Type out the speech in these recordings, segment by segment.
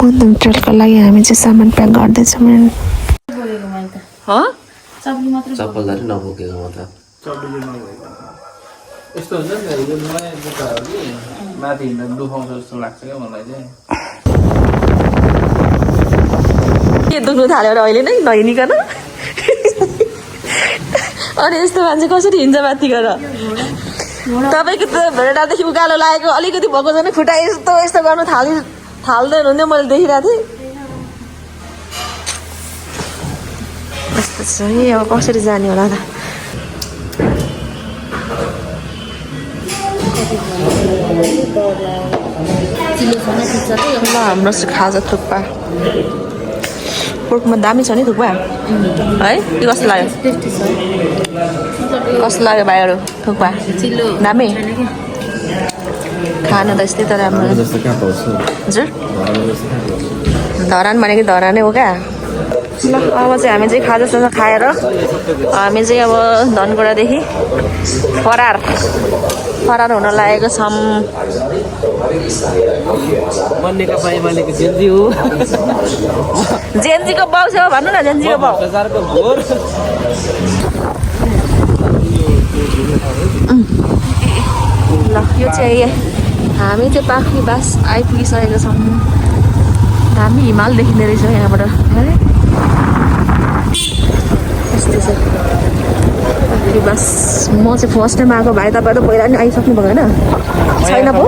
अन्तिम ट्रेलको लागि हामी चाहिँ सामान प्याक गर्दैछौँ। चप्पलदारी नबोकेको म त यस्तो हुन्छ नि यो नयाँ जुत्ता हो कि माथि हिँड्दा दुखाउँछ जस्तो लाग्छ क्या मलाई चाहिँ के दुख्नु थाल्यो र अहिले नै नहिँडिकन अनि यस्तो मान्छे कसरी हिँड्छ माथि गएर तपाईँको त भेडादेखि उकालो लागेको अलिकति भएको झन् खुट्टा यस्तो यस्तो गर्नु थाल्दैन हुन्थ्यो मैले देखिरहेको थिएँ यस्तो छ है अब कसरी जाने होला त ल हाम्रो खाजा थुक्पा पोर्कमा दामी छ नि थुक्पा है त्यो कस्तो लाग्यो कस्तो लाग्यो भाइहरू थुक्पा दामी खानु त यस्तै तर राम्रो हजुर धरान भनेको धरानै हो क्या ल अब चाहिँ हामी चाहिँ खाजासाजा खाएर हामी चाहिँ अब धनगुडादेखि फरार हुन लागेको छौँ जेन्जीको बाउ छ भन्नु न जेन्जीको बाउ ल यो चाहिँ हामी चाहिँ पाखरीबास आइपुगिसकेको छौँ दामी हिमाल देखिँदो रहेछ यहाँबाट है यस्तै छ पाखरीबास म चाहिँ फर्स्ट टाइम आएको भाइ तपाईँ त पहिला नि आइसक्नु भयो होइन छैन पो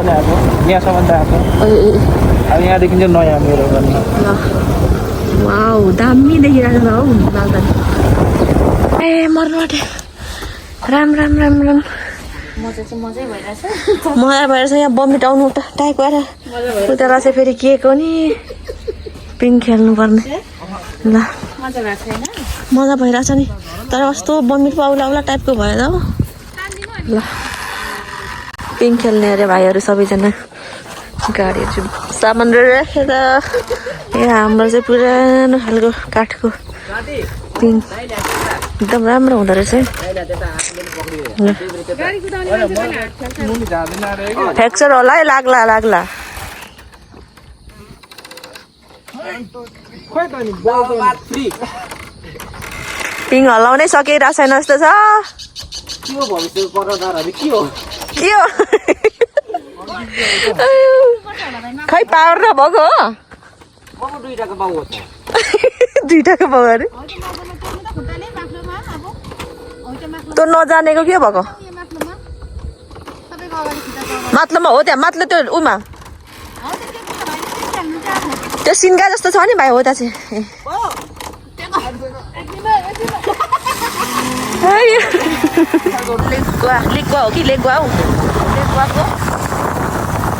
यहाँसम्म त आएको अब यहाँदेखि चाहिँ नयाँ मेरो पनि ल वाउ दामी देखिरहेको छ हौ हिमाल त ए मर्नु आँट्यो राम राम राम राम मजा भइरहेछ यहाँ बमिट आउनु टाइप भएर उता चाहिँ फेरि के को नि पिङ खेल्नुपर्ने ल मजा भइरहेछ नि तर कस्तो बमिट पो आउला आउला टाइपको भएर हो ल पिङ खेल्ने अरे भाइहरू सबैजना गाडीहरू सामान राखेर ए हाम्रो चाहिँ पुरानो खालको काठको पिङ एकदम राम्रो हुँदो रहेछ है फ्र्याक्चर होला है लाग्ला पिङ हल्लाउनै सकिरहेको छैन जस्तो छ के हो खै पावर नभएको हो दुईटाको बाउ अरे त्यो नजानेको के भएको माथलोमा हो त्यहाँ माथलो त्यो उमा त्यो सिन्का जस्तो छ नि भाइ हो त्यहाँ चाहिँ लेगुवा हो कि लेगुवा हौ लेगुवाको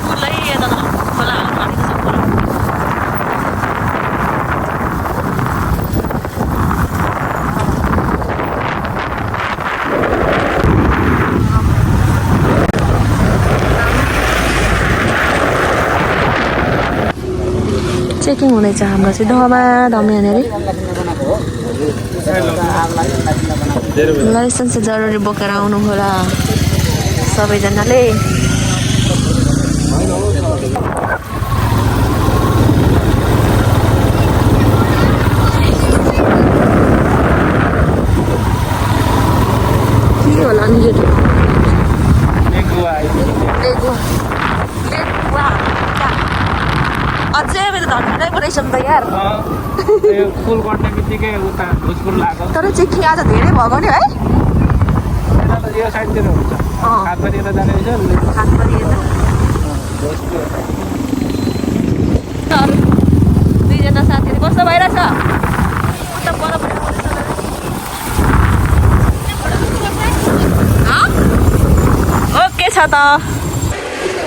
पुलै यता खोला चेकिङ हुनेछ हाम्रो चाहिँ धमी यहाँनिर लाइसेन्स जरुरी बोकेर आउनु होला सबैजनाले के होला नि अझै मेरो धनगढै पो रहेछ नि त यार फुल गर्ने बित्तिकै उता भोजपुर लाग्यो तर चेकिङ आज धेरै भएको नि है यो साइडतिर हुन्छ हातभरि यता जाने रहेछ दुईजना साथीहरू कस्तो भइरहेछ ओके छ त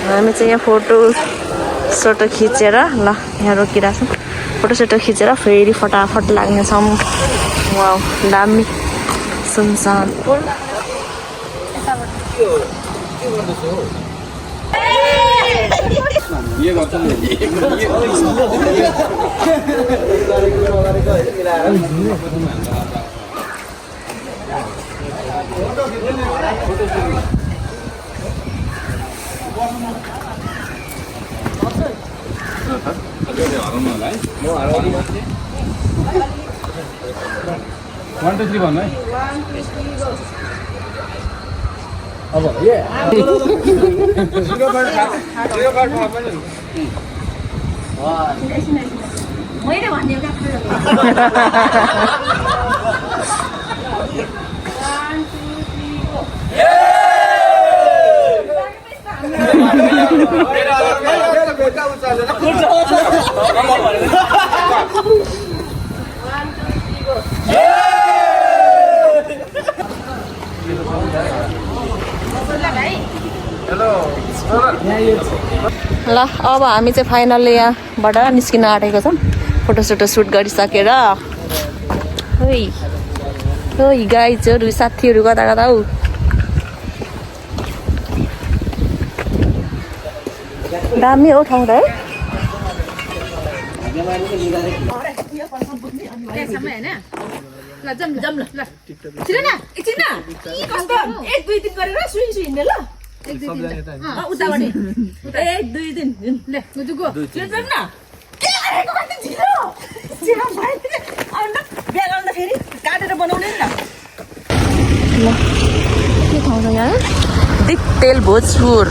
हामी चाहिँ यहाँ फोटो खिचेर ल यहाँ रोकिरहेछौँ फोटो खिचेर फेरि फटाफट लाग्नेछौँ वाउ दामी सुनसान 1 2 3 भन्नु है अब मैले भन्ने ल अब हामी चाहिँ फाइनल्ली यहाँबाट निस्किन आँटेको छौँ फोटोसोटो सुट गरिसकेर ओइ गाइजहरू साथीहरू कता कता हौ दामी हो ठाउँ त है काटेर बनाउने नि त के ठाउँ छ यहाँ दिक्तेल भोजपुर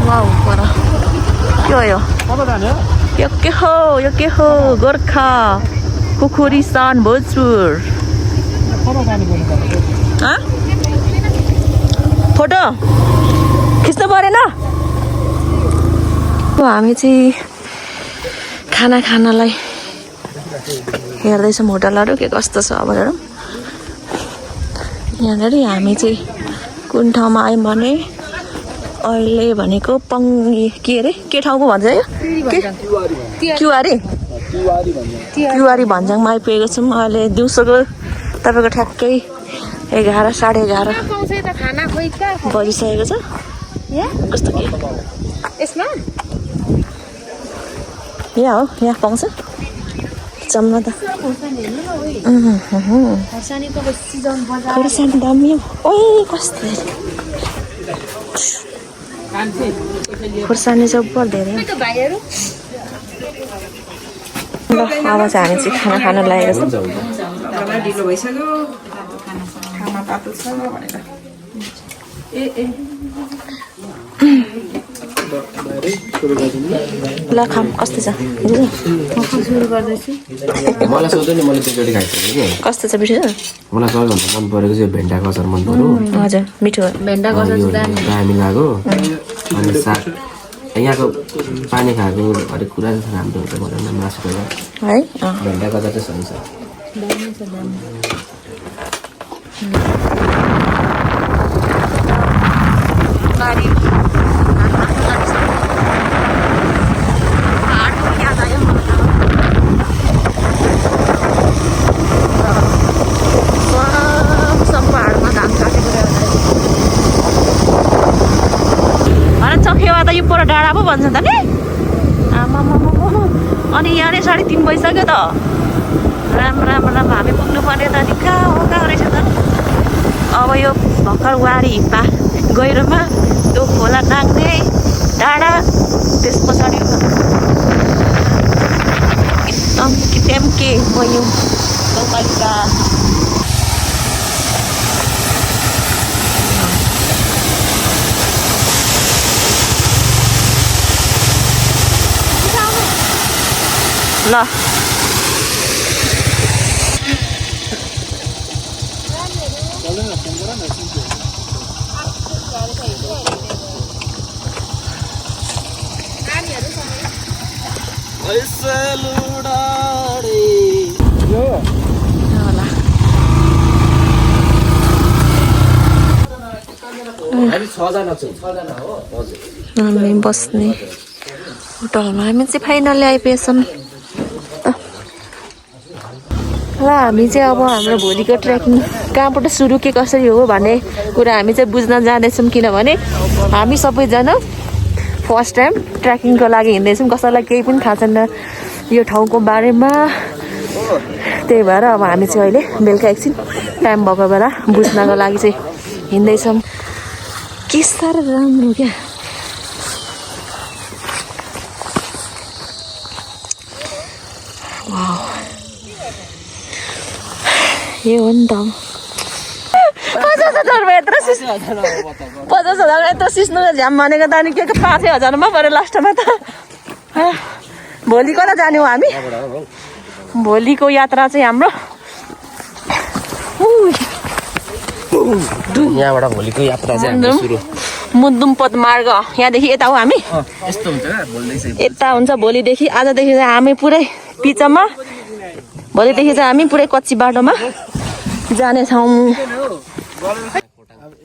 वाउ पर के हो यो के हो गोर्खा खुखुरीसान भोजपुर फोटो खिच्नु परेन हामी चाहिँ खाना खानलाई हेर्दैछौँ होटलहरू के कस्तो छ अब हेरौँ यहाँनिर हामी चाहिँ कुन ठाउँमा आयौँ भने अहिले भनेको के अरे के ठाउँको भन्छ यो क्युवारी भन्ज्याङमा आइपुगेको छौँ अहिले दिउँसोको तपाईँको ठ्याक्कै 11 11:30 बजिसकेको छ कस्तो के यसमा यहाँ हो यहाँ पाउँछ जम्मा त खोर्सानी दामी ओ कस्तो खोर्सानी जब्बर धेरै ल अब चाहिँ हामी चाहिँ खाना खान लागेको छौँ ढिलो भइसक्यो खाना तातो छ भनेर ल खाम कस्तो छ मलाई सोध्यो नि मैले त्यसरी खाइसकेँ कि कस्तो छ मिठो छ मलाई सबैभन्दा मन परेको चाहिँ भेन्डाको अचार मन पर्यो हजुर मिठो भेन्डाको अचार दामी लाग्यो अनि साग यहाँको पानी खाएको हरेक कुरा चाहिँ राम्रो हुन्छ भनौँ न मासुको है भेन्डाको अचार चाहिँ सही छ डाँडा पो भन्छ त नि आमा अनि यहाँ 3:30 भइसक्यो त राम हामी पुग्नु पर्ने त नि कहाँ रहेछ त अब यो भर्खर वारी गहिरोमा त्यो खोला नाग्ने डाँडा त्यस पछाडि एकदम के भयो गाउँपालिका ल हामी बस्ने होटलमा हामी चाहिँ फाइनली आइपुगेछौँ ल हामी चाहिँ अब हाम्रो भोलिको ट्रेकिङ कहाँबाट सुरु के कसरी हो भन्ने कुरा हामी चाहिँ बुझ्न जाँदैछौँ किनभने हामी सबैजना फर्स्ट टाइम ट्रेकिङको लागि हिँड्दैछौँ कसैलाई केही पनि थाहा छैन यो ठाउँको बारेमा त्यही भएर अब हामी चाहिँ अहिले बेलुका एकछिन टाइम भएको बेला बुझ्नको लागि चाहिँ हिँड्दैछौँ के साह्रो राम्रो क्या ये हो नि त 50,000 यत्रो 50,000 यत्रो सिस्नु झ्याम भनेको त अनि के 5,000मा पऱ्यो लास्टमा त भोलि कता जाने हो हामी भोलिको यात्रा चाहिँ हाम्रो यहाँबाट भोलिको यात्रा चाहिँ हाम्रो सुरु मुद्दुमपद मार्ग यहाँदेखि यता हो हामी यस्तो हुन्छ क्या बोल्दैछ यता हुन्छ भोलिदेखि आजदेखि चाहिँ हामी पुरै पिचमा भोलिदेखि चाहिँ हामी पुरै कच्ची बाटोमा जानेछौँ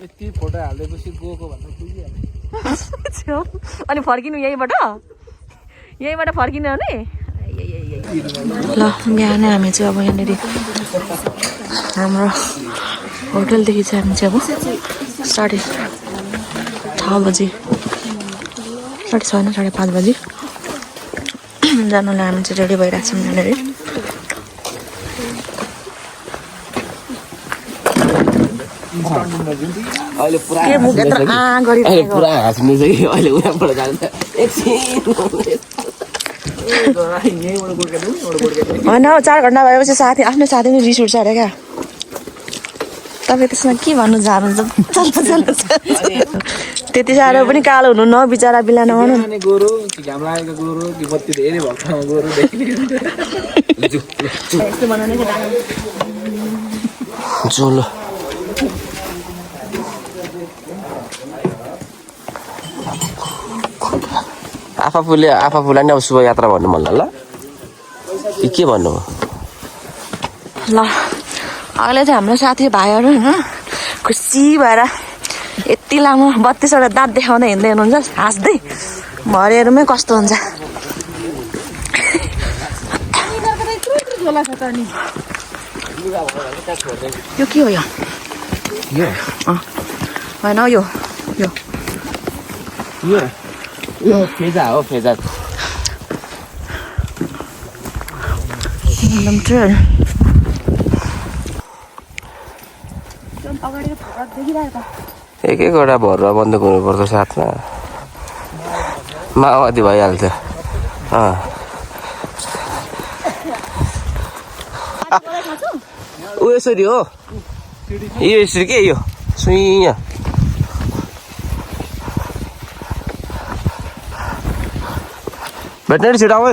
यति फोटो हालेपछि गएको भन्दा पुगिहाल्यो अनि फर्किनु यहीँबाट फर्किनु भने ल बिहानै हामी चाहिँ अब यहाँनिर हाम्रो होटलदेखि चाहिँ हामी चाहिँ अब 6:30 बजी 6:30 बजी जानलाई हामी चाहिँ रेडी भइरहेको छौँ यहाँनिर अहिले पुरा के मुख यत्रो गरिरहेको पुरा हाँस्नु छ कि अहिले उहाँबाट जान्छ एकछिन होइन 4 घन्टा भएपछि साथी आफ्नो साथी पनि रिस उठ्छ अरे क्या तपाईँ त्यसमा के भन्नु चाहनुहुन्छ त्यति साह्रो पनि कालो हुनु न बिचरा बिला नहुनु गोरो कि घाम लागेको गोरो कि बत्ती धेरै भएको ठाउँमा गोरो देखिने चलो आफूलाई नै अब शुभ यात्रा भन्नु मन ल के भन्नु ल अहिले चाहिँ हाम्रो साथी भाइहरू होइन खुसी भएर यति लामो 32वटा दाँत देखाउँदै हिँड्दै हुनुहुन्छ हाँस्दै भरेहरूमै कस्तो हुन्छ यो के हो यो होइन यो फेजा हो फेजा एकदम ट्रेन एक एकवटा भरुवा बन्दुक हुनुपर्छ साथमा माओवादी भइहाल्छ ऊ यसरी हो यो यसरी के यो सुइँ भेट्नेरी छिटो आऊ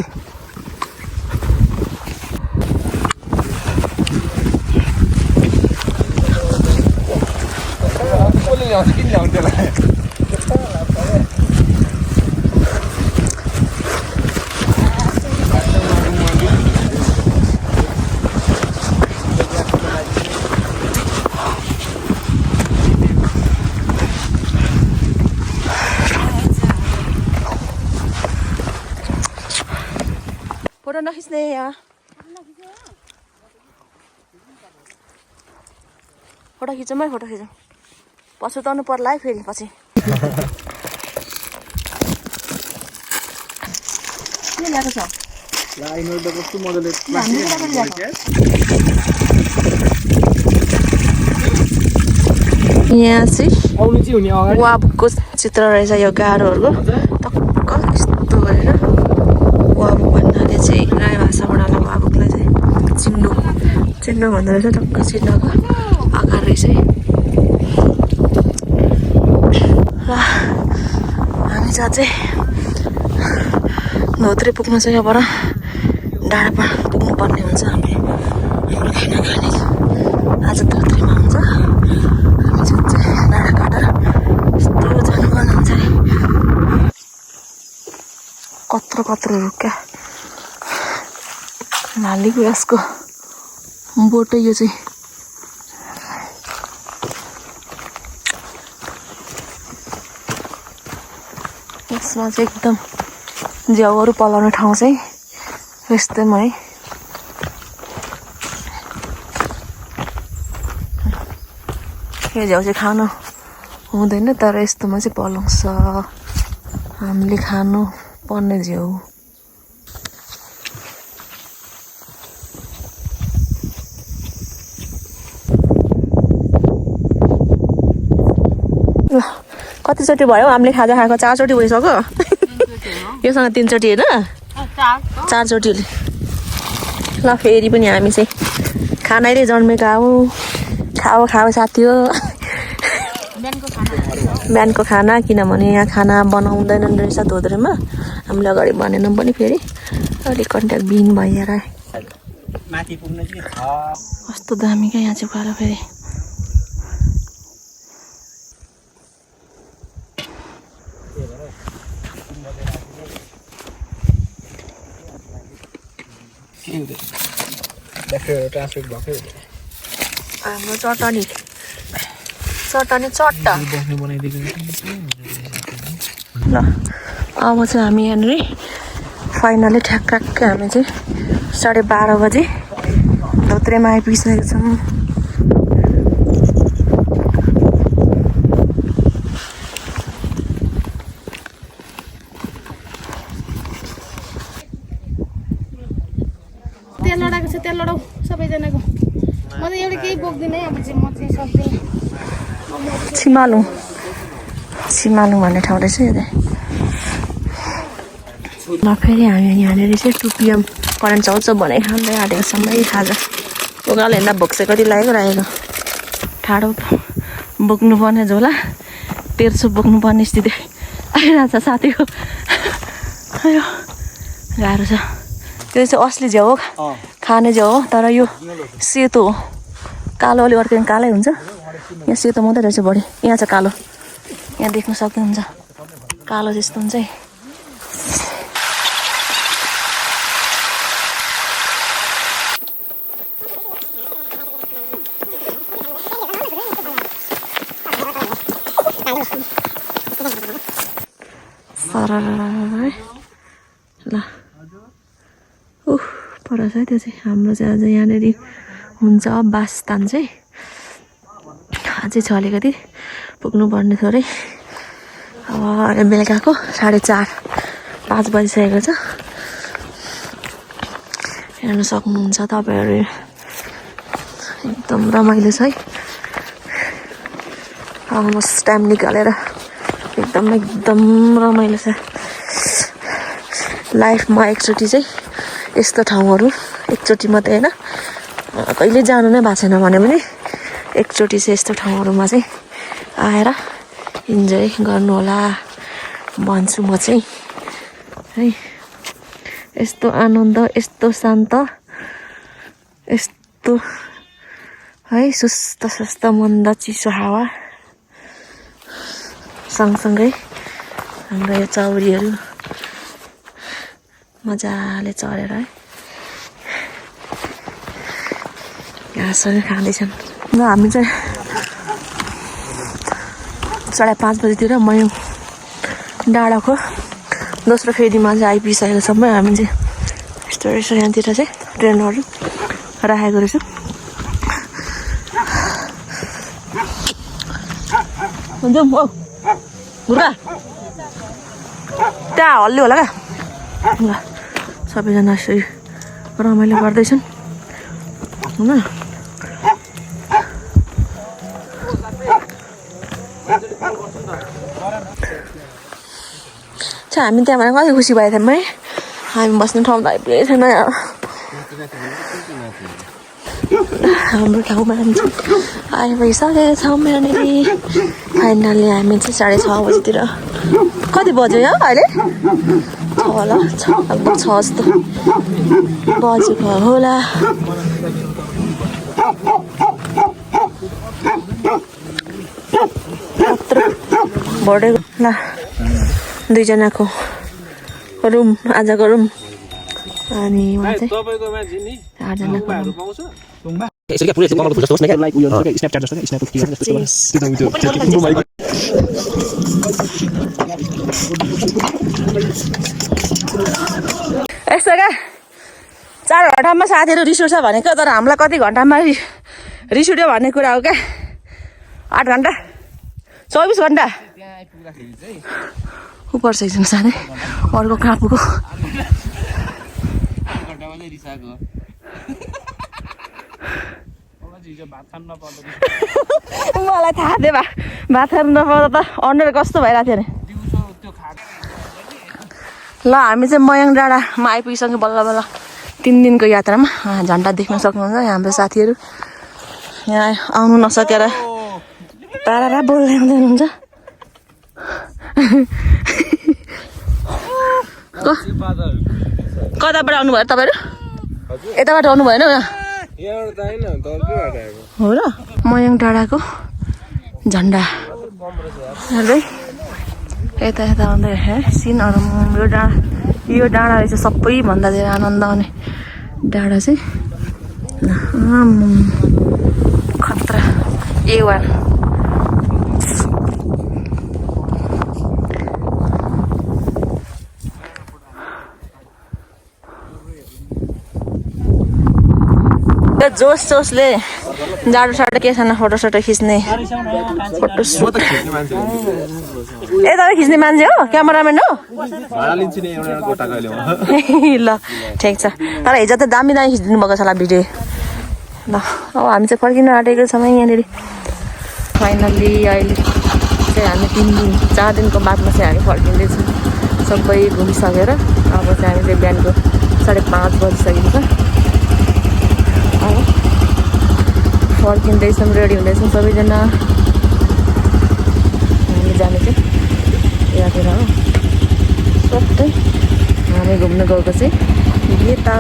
फोटो नखिच्ने यहाँ फोटो खिचौँ है फोटो खिचौँ पछुताउनु पर्ला है फेरि पछि के ल्याएको छ यहाँ चाहिँ वाबुकको चित्र रहेछ यो गाह्रोहरूको टक्क यस्तो गरेर वाबुक भन्नाले चाहिँ राई भाषाबाट वाबुकलाई चाहिँ चिन्डो भन्दो रहेछ टक्क चिन्डोको आकार रहेछ है र हामी जहाँ चाहिँ धोत्रे पुग्नु चाहिँ यहाँबाट डाँडामा पुग्नुपर्ने हुन्छ हामी हाम्रो खाना खाने आज धोत्रेमा हुन्छ हामी जुन चाहिँ डाँडा काटेर यस्तो जानुपर्ने हुन्छ नि कत्रो क्या नालीको यसको बोटै यो चाहिँ यसमा चाहिँ एकदम झ्याउहरू पलाउने ठाउँ चाहिँ यस्तैमा है यो झ्याउ चाहिँ खानु हुँदैन तर यस्तोमा चाहिँ पलाउँछ हामीले खानु पर्ने झ्याउ कतिचोटि भयो हामीले खाजा खाएको 4 चोटि भइसक्यो योसँग 3 चोटि होइन 4 चोटि ल फेरि पनि हामी चाहिँ खानाले जन्मेका हौ खाऊ साथी हो बिहानको खाना किनभने यहाँ खाना बनाउँदैनन् रहेछ धोद्रेमा हामीले अगाडि भनेनौँ पनि फेरि अलिक कन्ट्याक्ट बिन भइएर कस्तो दामी क्या यहाँ चाहिँ उकालो फेरि हाम्रो चटनी चट्टा ल अब चाहिँ हामी यहाँनिर फाइनली ठ्याक्कै हामी चाहिँ 12:30 बजे धोत्रेमा आइपुगिसकेको छौँ तेल लडाएको छ तेल लडाऊ सबैजनाको म त एउटा केही बोक्दिनँ है अब चाहिँ म चाहिँ सक्दिनँ छिमालुङ भन्ने ठाउँ रहेछ यो ल फेरि हामी यहाँनिर चाहिँ 2 PM करेन्ट चौच बनाइ खाँदै आँटेको सबै खाजा उकालो हेर्दा भोक्से कति लागेको ठाडो बोक्नुपर्ने झोला 1300 बोक्नुपर्ने स्थिति आइरहेको छ साथीको अयो गाह्रो छ त्यो चाहिँ असली झ्याउ हो खाने झ्याउ हो तर यो सेतो हो कालो अलि अर्को कालै हुन्छ यहाँ सेतो मात्रै रहेछ बढी यहाँ चाहिँ कालो यहाँ देख्न सक्नुहुन्छ कालो जस्तो हुन्छ है ल पर छ त्यो चाहिँ हाम्रो चाहिँ आज यहाँनिर हुन्छ बासस्थान चाहिँ अझै छ अलिकति पुग्नुपर्ने थोरै अब बेलुकाको 4:30-5 बजिसकेको छ हेर्न सक्नुहुन्छ तपाईँहरू एकदम रमाइलो छ है अलमोस्ट टाइम निकालेर एकदम रमाइलो छ लाइफमा एकचोटि चाहिँ यस्तो ठाउँहरू एकचोटि मात्रै होइन कहिले जानु नै भएको छैन भने पनि एकचोटि चाहिँ यस्तो ठाउँहरूमा चाहिँ आएर इन्जोय गर्नु होला भन्छु म चाहिँ है यस्तो आनन्द यस्तो शान्त यस्तो है सुस्त मन्द चिसो हावा सँगसँगै हाम्रो यो चौरीहरू मजाले चढेर है घाँसहरू खाँदैछन् र हामी चाहिँ 5:30 बजीतिर मयौँ डाँडाको दोस्रो फेदीमा चाहिँ आइपुगिसकेको छौँ हामी चाहिँ यस्तो रहेछ यहाँतिर चाहिँ ट्रेनहरू राखेको रहेछ हुन्छ घुर्का त्यहाँ हल्ली होला क्या ल सबैजना यसरी रमाइलो गर्दैछन् होइन हामी त्यहाँबाट कति खुसी भएको थियौँ है हामी बस्ने ठाउँ त आइपुगेकै छैन हाम्रो ठाउँमा हामी आइपुगिसकेको छौँ यहाँनिर फाइनली हामी चाहिँ 6:30 बजीतिर कति बज्यो यहाँ अहिले 6 होला लगभग 6 जस्तो बजेको होला बढेको ल 2 जनाको रुम आजको रुम अनि उहाँ चाहिँ 8 जनाको यसरी पुरै कमलको फुल जस्तो होस् न क्या लाइक उयो स्न्यापच्याट जस्तो क्या स्न्याप क्लियर जस्तो यस्तो क्या 4 घन्टामा साथीहरू रिस उठ्छ भनेको तर हामीलाई कति घन्टामा रिस उठ्यो भन्ने कुरा हो क्या 8 घन्टा 24 घन्टा ऊपर छ एकजना साथै अर्को कहाँ पुग्यो हिजो भात खान नपाउँदैन मलाई थाहा थियो भात खानु नपाउँदा त अनुहार कस्तो भइरहेको थियो नि दिउँसो त्यो खाएको ल हामी चाहिँ मयाङ डाँडामा आइपुगिसक्यौँ बल्ल बल्ल 3 दिनको यात्रामा झन्डा देख्न सक्नुहुन्छ यहाँ हाम्रो साथीहरू यहाँ आउनु नसकेर तारा बोल्दै हुनुहुन्छ कताबाट आउनु भयो तपाईँहरू यताबाट आउनु भएन हो र मयाङ डाँडाको झन्डा हेर्दै यता यता आउँदै सिनहरू यो डाँडा रहेछ सबैभन्दा धेरै आनन्द आउने डाँडा चाहिँ खतरा A1 जोसले जाडो साडो के छैन फोटो खिच्ने यता खिच्ने मान्छे हो क्यामेराम्यान हो ल ठिक छ तर हिजो त दामी खिचिदिनु भएको छ होला भिडियो ल अब हामी चाहिँ फर्किन आँटेको छौँ यहाँनिर फाइनल्ली अहिले चाहिँ हामी 4 दिनको बादमा चाहिँ हामी फर्किँदैछौँ सबै घुमिसकेर अब चाहिँ हामी चाहिँ बिहानको 5:30 बजिसकेको छ अब फर्किँदैछौँ रेडी हुँदैछौँ सबैजना हामी जाने चाहिँ यहाँतिर हो सबै हामी घुम्नु गएको चाहिँ यता